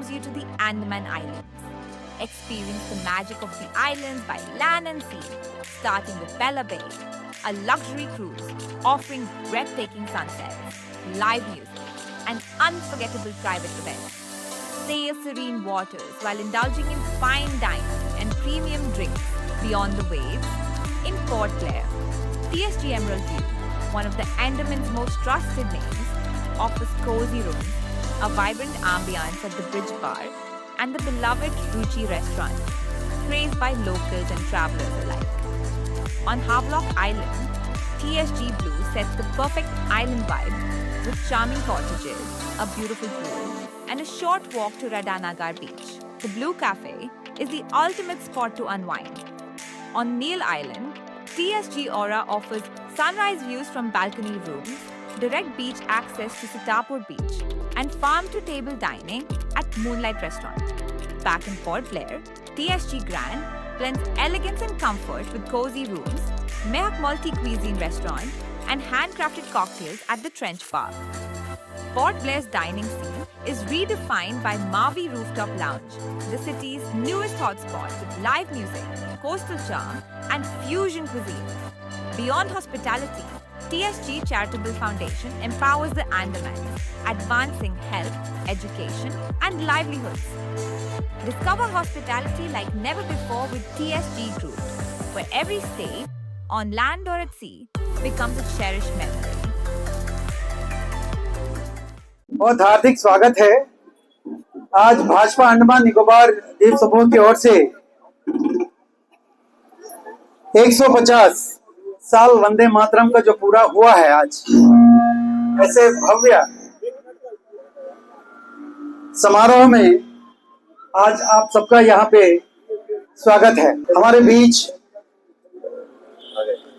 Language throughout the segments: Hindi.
welcomes you to the Andaman Islands. Experience the magic of the islands by land and sea, starting with Bella Bay, a luxury cruise offering breathtaking sunsets, live music, and unforgettable private events. Sail serene waters while indulging in fine dining and premium drinks beyond the waves. In Port Blair, TSG Emerald View, one of the Andaman's most trusted names, offers cozy rooms, a vibrant ambience at the Bridge Bar, and the beloved Ruchi restaurant, praised by locals and travelers alike. On Havelock Island, TSG Blue sets the perfect island vibe with charming cottages, a beautiful pool, and a short walk to Radhanagar Beach. The Blue Cafe is the ultimate spot to unwind. On Neil Island, TSG Aura offers sunrise views from balcony rooms, direct beach access to Sitapur Beach, and farm-to-table dining at Moonlight Restaurant. Back in Port Blair, TSG Grand blends elegance and comfort with cozy rooms, Mehak multi-cuisine restaurant, and handcrafted cocktails at the Trench Bar. Port Blair's dining scene is redefined by Mavi Rooftop Lounge, the city's newest hotspot with live music, coastal charm, and fusion cuisine. Beyond hospitality, TSG Charitable Foundation empowers the Andamans, advancing health, education, and livelihoods. Discover hospitality like never before with TSG Group, where every stay, on land or at sea, becomes a cherished memory. बहुत हार्दिक स्वागत है। आज भाजपा अंडमान निकोबार द्वीप समूह की ओर से 150 साल वंदे मातरम का जो पूरा हुआ है, आज ऐसे भव्य समारोह में आज आप सबका यहाँ पे स्वागत है। हमारे बीच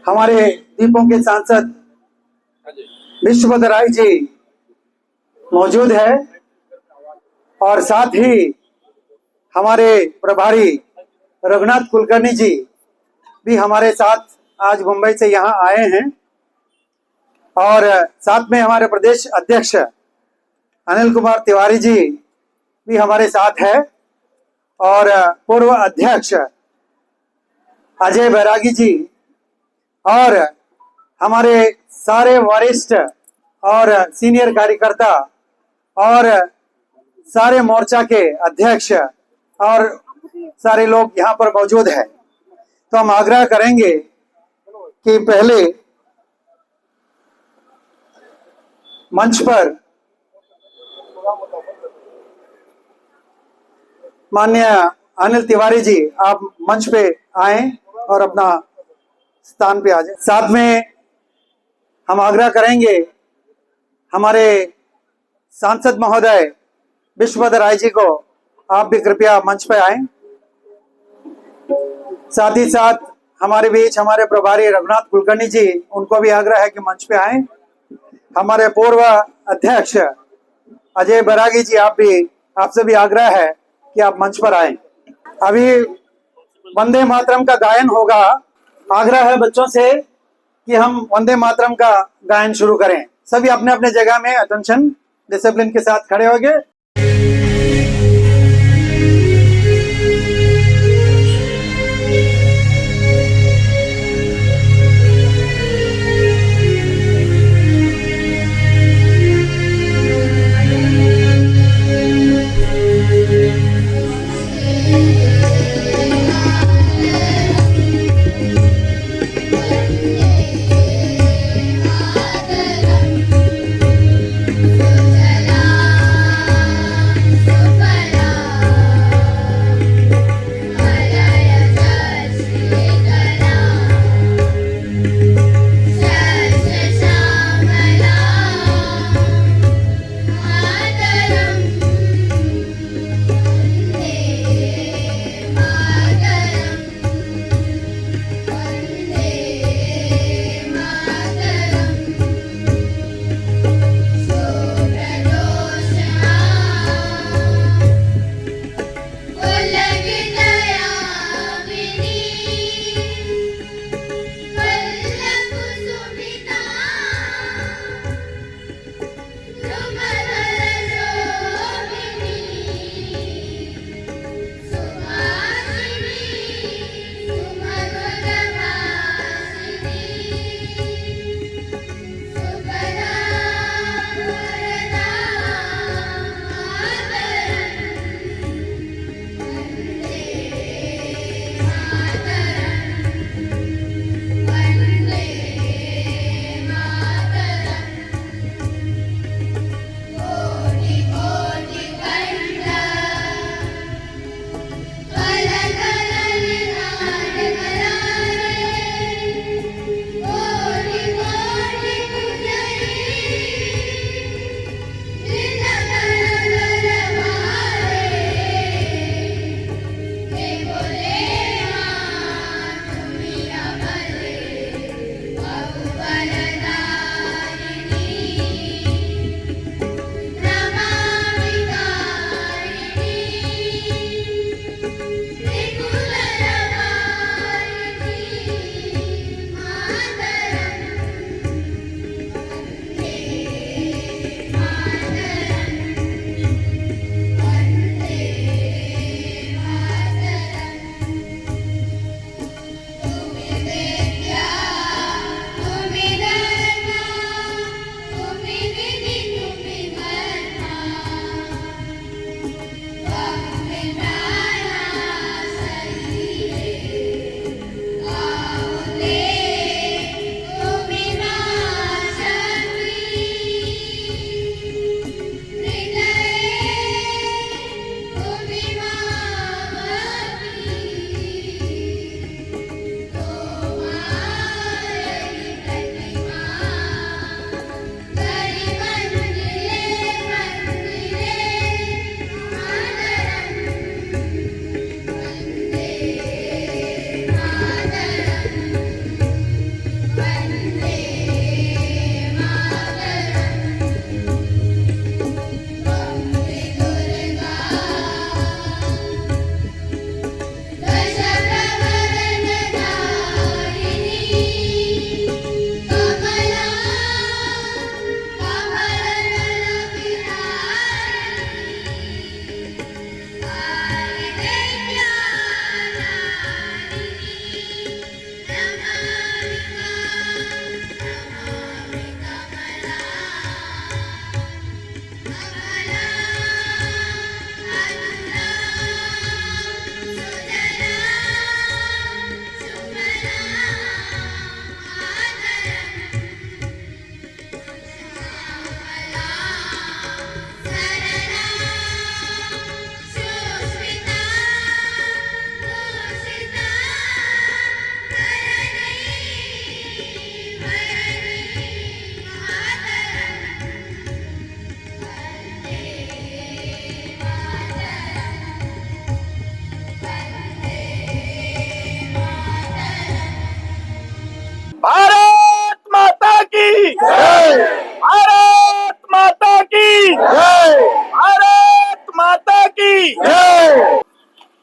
हमारे द्वीपों के सांसद विश्वभद्र राय जी मौजूद है और साथ ही हमारे प्रभारी रघुनाथ कुलकर्णी जी भी हमारे साथ आज मुंबई से यहाँ आए हैं और साथ में हमारे प्रदेश अध्यक्ष अनिल कुमार तिवारी जी भी हमारे साथ है और पूर्व अध्यक्ष अजय बैरागी जी और हमारे सारे वरिष्ठ और सीनियर कार्यकर्ता और सारे मोर्चा के अध्यक्ष और सारे लोग यहाँ पर मौजूद हैं। तो हम आग्रह करेंगे कि पहले मंच पर माननीय अनिल तिवारी जी आप मंच पे आएं और अपना स्थान पे आ जाए। साथ में हम आग्रह करेंगे हमारे सांसद महोदय विश्वभद्र राय जी को आप भी कृपया मंच पे आएं। साथ ही साथ हमारे बीच हमारे प्रभारी रघुनाथ कुलकर्णी जी, उनको भी आग्रह है कि मंच पे आएं। हमारे पूर्व अध्यक्ष अजय बैरागी जी, आपसे भी आग्रह है कि आप मंच पर आएं। अभी वंदे मातरम का गायन होगा। आग्रह है बच्चों से कि हम वंदे मातरम का गायन शुरू करें। सभी अपने अपने जगह में अटेंशन डिसिप्लिन के साथ खड़े हो गए।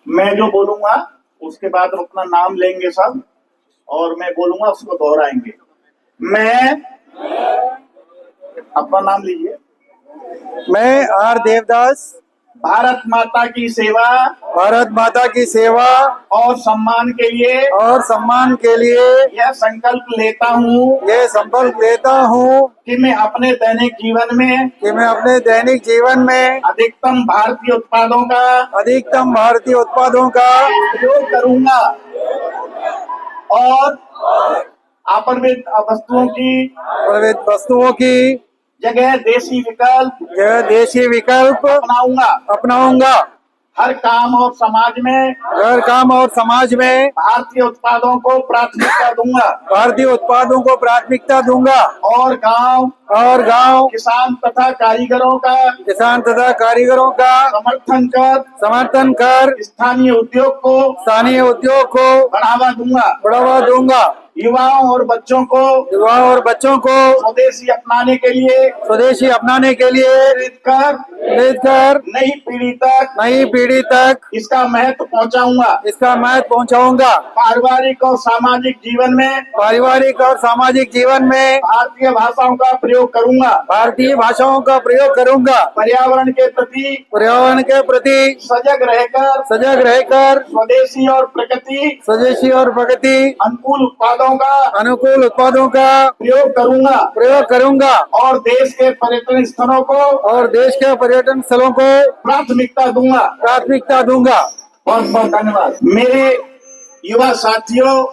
मैं जो बोलूंगा उसके बाद अपना नाम लेंगे सब और मैं बोलूंगा उसको दोहराएंगे। मैं, अपना नाम लीजिए। मैं आर देवदास भारत माता की सेवा भारत माता की सेवा और सम्मान के लिए यह संकल्प लेता हूँ कि मैं अपने दैनिक जीवन में अधिकतम भारतीय उत्पादों का प्रयोग करूंगा और अपरिमित वस्तुओं की जगह देशी विकल्प अपनाऊंगा। हर काम और समाज में भारतीय उत्पादों को प्राथमिकता दूंगा और गांव किसान तथा कारीगरों का समर्थन कर स्थानीय उद्योग को बढ़ावा दूंगा। युवाओं और बच्चों को स्वदेशी अपनाने के लिए प्रेरित कर नई पीढ़ी तक इसका महत्व पहुंचाऊंगा। पारिवारिक और सामाजिक जीवन में भारतीय भाषाओं का प्रयोग करूंगा। पर्यावरण के प्रति सजग रहकर स्वदेशी और प्रकृति अनुकूल उत्पादों का प्रयोग करूंगा और देश के पर्यटन स्थलों को प्राथमिकता दूंगा। बहुत बहुत धन्यवाद। मेरे युवा साथियों,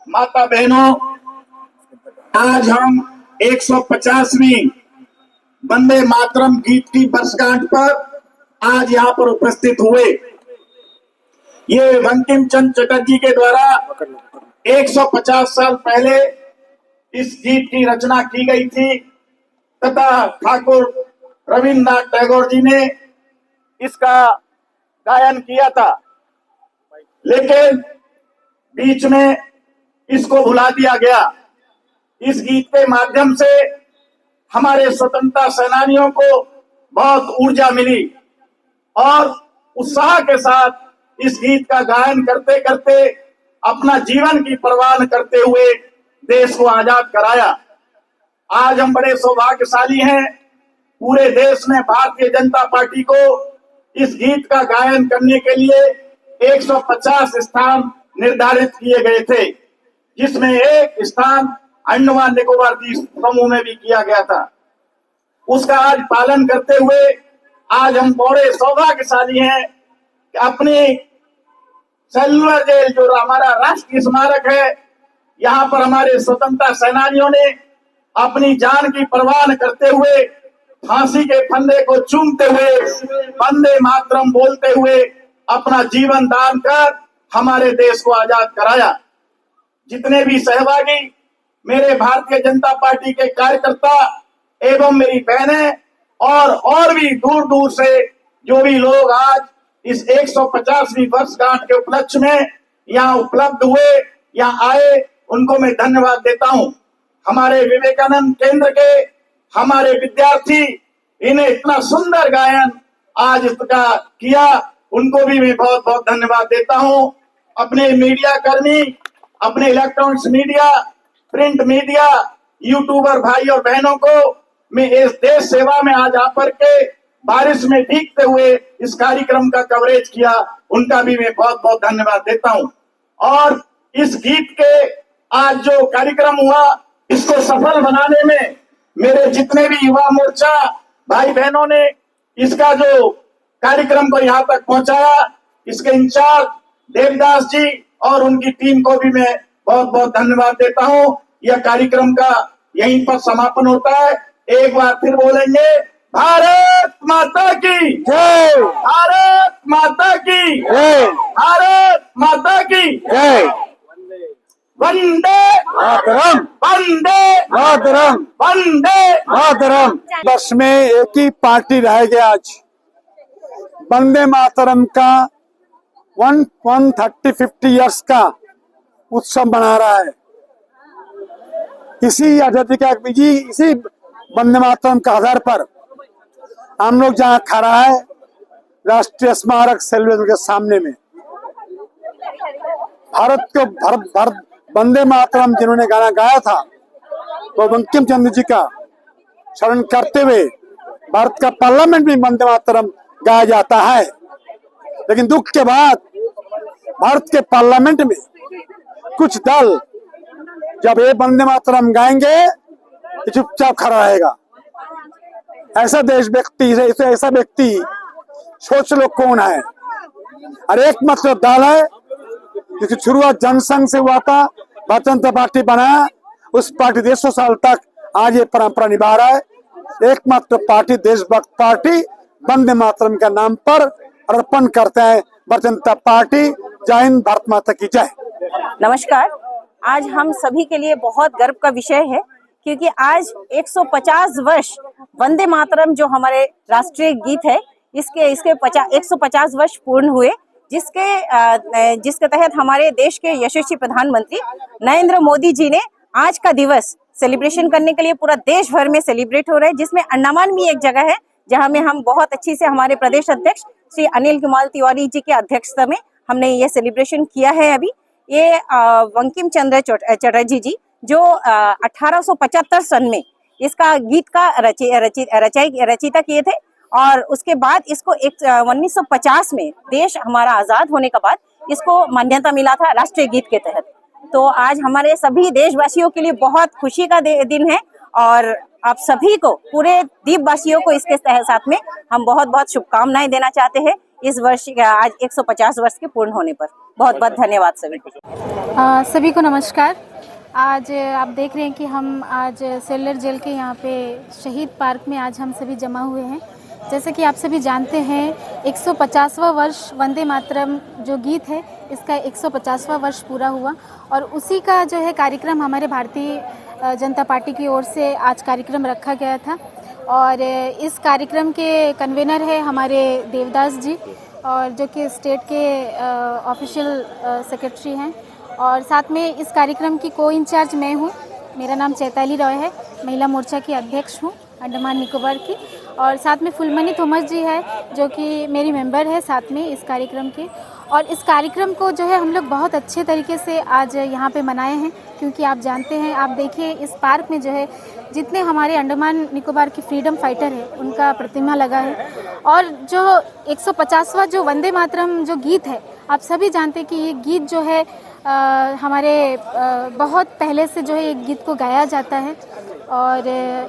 माता बहनों, आज हम 150वीं वंदे मातरम गीत की वर्षगांठ पर आज यहाँ पर उपस्थित हुए। ये बंकिम चंद्र चटर्जी के द्वारा 150 साल पहले इस गीत की रचना की गई थी तथा ठाकुर रविन्द्रनाथ टैगोर जी ने इसका गायन किया था, लेकिन बीच में इसको भुला दिया गया। इस गीत के माध्यम से हमारे स्वतंत्रता सेनानियों को बहुत ऊर्जा मिली और उत्साह के साथ इस गीत का गायन करते करते अपना जीवन की परवाह न करते हुए देश को आजाद कराया। आज हम बड़े सौभाग्यशाली हैं। पूरे देश में भारतीय जनता पार्टी को इस गीत का गायन करने के लिए 150 स्थान निर्धारित किए गए थे, जिसमें एक स्थान अंडमान निकोबार द्वीप समूह में भी किया गया था। उसका आज पालन करते हुए आज हम बड़े सौभाग्यशाली हैं कि अपनी सेलुलर जेल, जो हमारा राष्ट्रीय स्मारक है, यहाँ पर हमारे स्वतंत्रता सेनानियों ने अपनी जान की परवाह न करते हुए फांसी के फंदे को चूमते हुए वंदे मातरम बोलते हुए अपना जीवन दान कर हमारे देश को आजाद कराया। जितने भी सहभागी मेरे भारतीय जनता पार्टी के कार्यकर्ता एवं मेरी बहनें और भी दूर दूर से जो भी लोग आज इस 150वीं वर्षगांठ के उपलक्ष्य में यहाँ उपलब्ध हुए, यहाँ आए, उनको मैं धन्यवाद देता हूँ। हमारे विवेकानंद केंद्र के हमारे विद्यार्थी, इन्हें इतना सुंदर गायन आज इसका किया, उनको भी मैं बहुत बहुत धन्यवाद देता हूँ। अपने मीडिया कर्मी, अपने electronics media, print media, YouTuber भाई और बहनों को मैं इस देश सेवा में आज आकर के बारिश में भीगते हुए इस कार्यक्रम का कवरेज किया, उनका भी मैं बहुत बहुत धन्यवाद देता हूँ। और इस गीत के आज जो कार्यक्रम हुआ, इसको सफल बनाने में मेरे जितने भी युवा मोर्चा भाई बहनों ने इसका जो कार्यक्रम को यहाँ तक पहुंचाया, इसके इंचार्ज देवदास जी और उनकी टीम को भी मैं बहुत बहुत धन्यवाद देता हूँ। यह कार्यक्रम का यहीं पर समापन होता है। एक बार फिर बोलेंगे, भारत माता की जय, भारत माता की जय, भारत माता की जय। वंदे मातरम, वंदे मातरम, वंदे मातरम। वर्ष में एक ही पार्टी रह गया। आज वंदे मातरम का 130 इयर्स का उत्सव मना रहा है। इसी इसी वंदे मातरम के आधार पर हम लोग जहाँ खड़ा है राष्ट्रीय स्मारक सेलुलर के सामने में, भारत वंदे मातरम जिन्होंने गाना गाया था वो बंकिम चंद्र जी का स्मरण करते हुए भारत का पार्लियामेंट में वंदे मातरम गाया जाता है। लेकिन दुख के बाद भारत के पार्लियामेंट में कुछ दल जब ये वंदे मातरम गाएंगे तो चुपचाप खड़ा रहेगा। ऐसा ऐसा व्यक्ति सोच लो कौन है। और एकमात्र दल है जिसकी शुरुआत जनसंघ से हुआ था, भारतीय जनता पार्टी बनाया, उस पार्टी 150 साल तक आज ये परंपरा निभा रहा है। एकमात्र पार्टी देशभक्त पार्टी वंदे मातरम के नाम पर अर्पण करते हैं भारतीय जनता पार्टी। जय हिंद, भारत माता की जय। नमस्कार। आज हम सभी के लिए बहुत गर्व का विषय है क्योंकि आज 150 वर्ष वंदे मातरम जो हमारे राष्ट्रीय गीत है इसके 150 वर्ष पूर्ण हुए, जिसके तहत हमारे देश के यशस्वी प्रधानमंत्री नरेंद्र मोदी जी ने आज का दिवस सेलिब्रेशन करने के लिए पूरा देश भर में सेलिब्रेट हो रहा है, जिसमें अंडमान भी एक जगह है जहां में हम बहुत अच्छी से हमारे प्रदेश अध्यक्ष श्री अनिल कुमार तिवारी जी के अध्यक्षता में हमने ये सेलिब्रेशन किया है। अभी ये बंकिम चंद्र चटर्जी जी जो 1875 सन में इसका गीत का रचयिता किए थे और उसके बाद इसको 1950 में देश हमारा आजाद होने के बाद इसको मान्यता मिला था राष्ट्रीय गीत के तहत। तो आज हमारे सभी देशवासियों के लिए बहुत खुशी का दिन है और आप सभी को, पूरे द्वीपवासियों को इसके साथ में हम बहुत बहुत शुभकामनाएं देना चाहते हैं इस वर्ष आज 150 वर्ष के पूर्ण होने पर। बहुत बहुत धन्यवाद सभी को। सभी को नमस्कार। आज आप देख रहे हैं कि हम आज सेलर जेल के यहाँ पे शहीद पार्क में आज हम सभी जमा हुए हैं। जैसे कि आप सभी जानते हैं 150वां वर्ष वंदे मातरम जो गीत है इसका 150वां वर्ष पूरा हुआ और उसी का जो है कार्यक्रम हमारे भारतीय जनता पार्टी की ओर से आज कार्यक्रम रखा गया था और इस कार्यक्रम के कन्वीनर है हमारे देवदास जी और जो कि स्टेट के ऑफिशियल सेक्रेटरी हैं और साथ में इस कार्यक्रम की को इंचार्ज मैं हूँ। मेरा नाम चैताली रॉय है, महिला मोर्चा की अध्यक्ष हूँ अंडमान निकोबार की, और साथ में फुलमनी थॉमस जी है जो कि मेरी मेंबर है साथ में इस कार्यक्रम के। और इस कार्यक्रम को जो है हम लोग बहुत अच्छे तरीके से आज यहाँ पे मनाए हैं क्योंकि आप जानते हैं, आप देखिए इस पार्क में जो है जितने हमारे अंडमान निकोबार के फ्रीडम फाइटर है उनका प्रतिमा लगा है और जो 150वां जो वंदे मातरम जो गीत है आप सभी जानते हैं कि ये गीत जो है हमारे बहुत पहले से जो है एक गीत को गाया जाता है और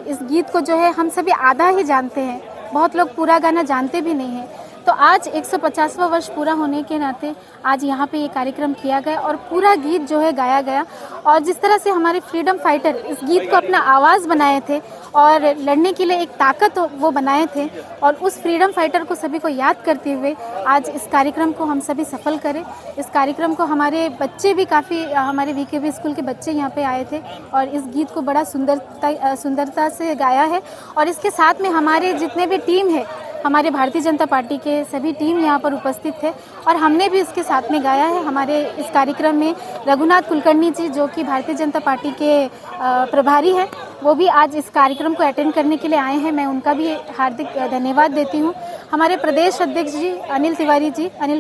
इस गीत को जो है हम सभी आधा ही जानते हैं, बहुत लोग पूरा गाना जानते भी नहीं हैं। तो आज 150वां वर्ष पूरा होने के नाते आज यहाँ पे ये कार्यक्रम किया गया और पूरा गीत जो है गाया गया और जिस तरह से हमारे फ्रीडम फाइटर इस गीत को अपना आवाज़ बनाए थे और लड़ने के लिए एक ताकत वो बनाए थे और उस फ्रीडम फाइटर को सभी को याद करते हुए आज इस कार्यक्रम को हम सभी सफल करें। इस कार्यक्रम को हमारे बच्चे भी काफ़ी, हमारे VKB स्कूल के बच्चे यहाँ पे आए थे और इस गीत को बड़ा सुंदरता से गाया है और इसके साथ में हमारे जितने भी टीम है, हमारे भारतीय जनता पार्टी के सभी टीम यहाँ पर उपस्थित थे और हमने भी इसके साथ में गाया है। हमारे इस कार्यक्रम में रघुनाथ कुलकर्णी जी जो कि भारतीय जनता पार्टी के प्रभारी हैं, वो भी आज इस कार्यक्रम को अटेंड करने के लिए आए हैं। मैं उनका भी हार्दिक धन्यवाद देती हूँ। हमारे प्रदेश अध्यक्ष जी अनिल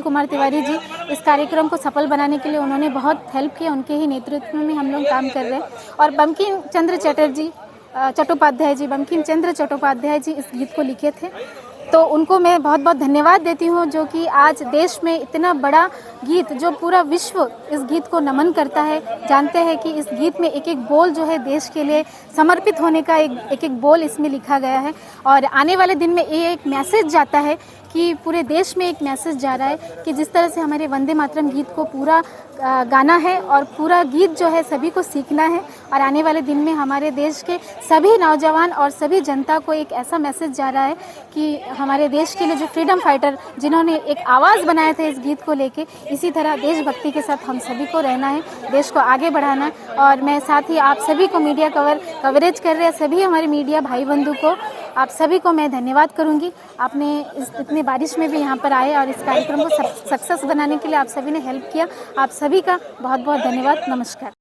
कुमार तिवारी जी इस कार्यक्रम को सफल बनाने के लिए उन्होंने बहुत हेल्प किया, उनके ही नेतृत्व में हम लोग काम कर रहे हैं। और बंकिम चंद्र चट्टोपाध्याय जी इस गीत को लिखे थे, तो उनको मैं बहुत बहुत धन्यवाद देती हूँ जो कि आज देश में इतना बड़ा गीत जो पूरा विश्व इस गीत को नमन करता है, जानते हैं कि इस गीत में एक एक बोल जो है देश के लिए समर्पित होने का एक एक बोल इसमें लिखा गया है और आने वाले दिन में ये एक मैसेज जाता है कि पूरे देश में एक मैसेज जा रहा है कि जिस तरह से हमारे वंदे मातरम गीत को पूरा गाना है और पूरा गीत जो है सभी को सीखना है और आने वाले दिन में हमारे देश के सभी नौजवान और सभी जनता को एक ऐसा मैसेज जा रहा है कि हमारे देश के लिए जो फ्रीडम फाइटर जिन्होंने एक आवाज़ बनाया था इस गीत को लेके, इसी तरह देशभक्ति के साथ हम सभी को रहना है, देश को आगे बढ़ाना है। और मैं साथ ही आप सभी को मीडिया कवरेज कर रहे सभी हमारे मीडिया भाई बंधु को, आप सभी को मैं धन्यवाद करूंगी। आपने इतनी बारिश में भी यहाँ पर आए और इस कार्यक्रम को सक्सेस बनाने के लिए आप सभी ने हेल्प किया। आप सभी का बहुत बहुत धन्यवाद। नमस्कार।